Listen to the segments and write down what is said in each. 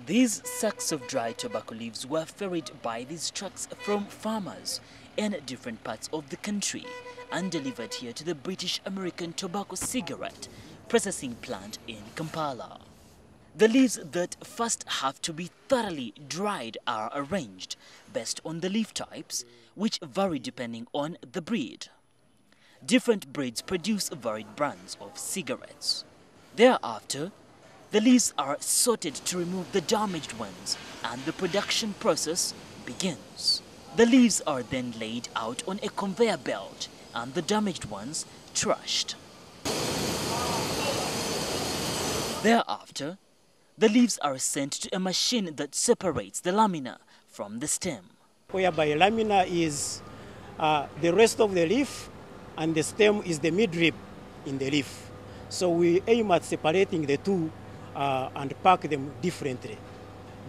These sacks of dry tobacco leaves were ferried by these trucks from farmers in different parts of the country and delivered here to the British American tobacco cigarette processing plant in Kampala. The leaves that first have to be thoroughly dried are arranged based on the leaf types, which vary depending on the breed. Different breeds produce varied brands of cigarettes. Thereafter, the leaves are sorted to remove the damaged ones and the production process begins. The leaves are then laid out on a conveyor belt and the damaged ones trashed. Thereafter, the leaves are sent to a machine that separates the lamina from the stem. Whereby lamina is the rest of the leaf and the stem is the midrib in the leaf. So we aim at separating the two and pack them differently.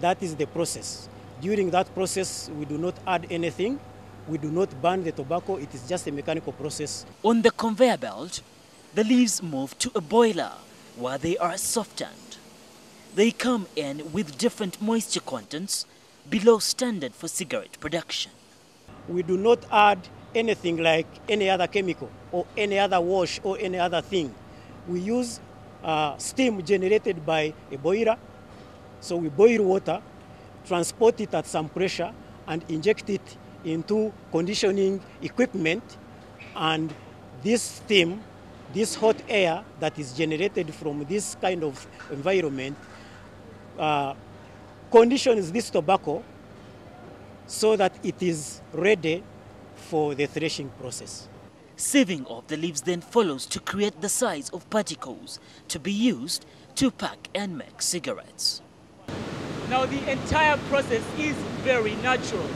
That is the process. During that process, we do not add anything. We do not burn the tobacco. It is just a mechanical process. On the conveyor belt, the leaves move to a boiler where they are softened. They come in with different moisture contents below standard for cigarette production. We do not add anything like any other chemical or any other wash or any other thing. We use steam generated by a boiler. So we boil water, transport it at some pressure, and inject it into conditioning equipment. And this steam, this hot air that is generated from this kind of environment conditions this tobacco so that it is ready for the threshing process. Sieving of the leaves then follows to create the size of particles to be used to pack and make cigarettes. Now the entire process is very natural,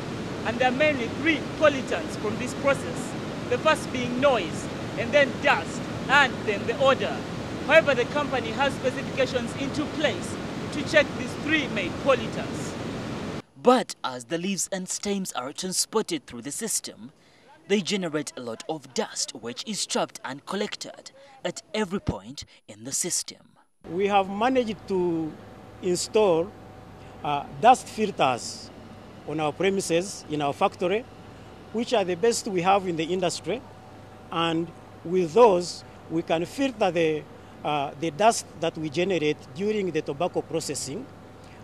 and there are mainly three pollutants from this process. The first being noise, and then dust, and then the odor. However, the company has specifications into place to check these three main pollutants. But as the leaves and stems are transported through the system, they generate a lot of dust which is trapped and collected at every point in the system. We have managed to install dust filters on our premises in our factory, which are the best we have in the industry. And with those, we can filter the dust that we generate during the tobacco processing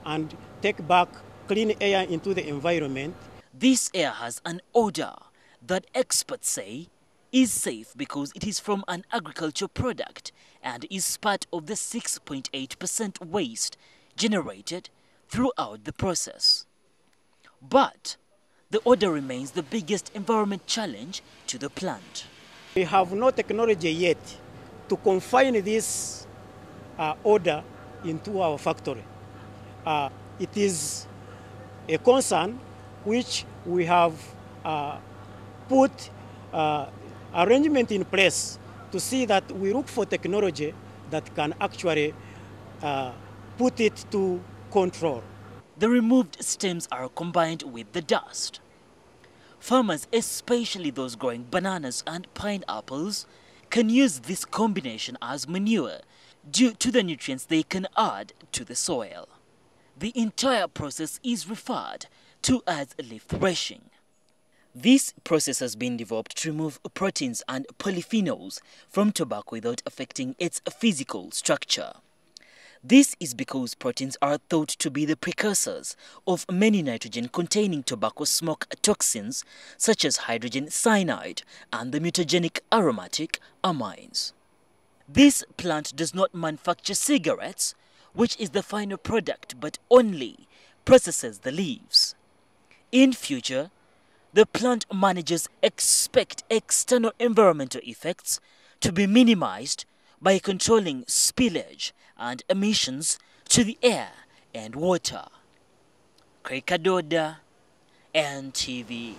and take back clean air into the environment. This air has an odor that experts say is safe because it is from an agricultural product and is part of the 6.8% waste generated throughout the process. But the odor remains the biggest environment challenge to the plant. We have no technology yet to confine this odor into our factory. It is a concern which we have put arrangement in place to see that we look for technology that can actually put it to control. The removed stems are combined with the dust. Farmers, especially those growing bananas and pineapples, can use this combination as manure due to the nutrients they can add to the soil. The entire process is referred to as leaf threshing. This process has been developed to remove proteins and polyphenols from tobacco without affecting its physical structure. This is because proteins are thought to be the precursors of many nitrogen-containing tobacco smoke toxins such as hydrogen cyanide and the mutagenic aromatic amines. This plant does not manufacture cigarettes, which is the final product, but only processes the leaves. In future, the plant managers expect external environmental effects to be minimized by controlling spillage and emissions to the air and water. Krikadoda, NTV.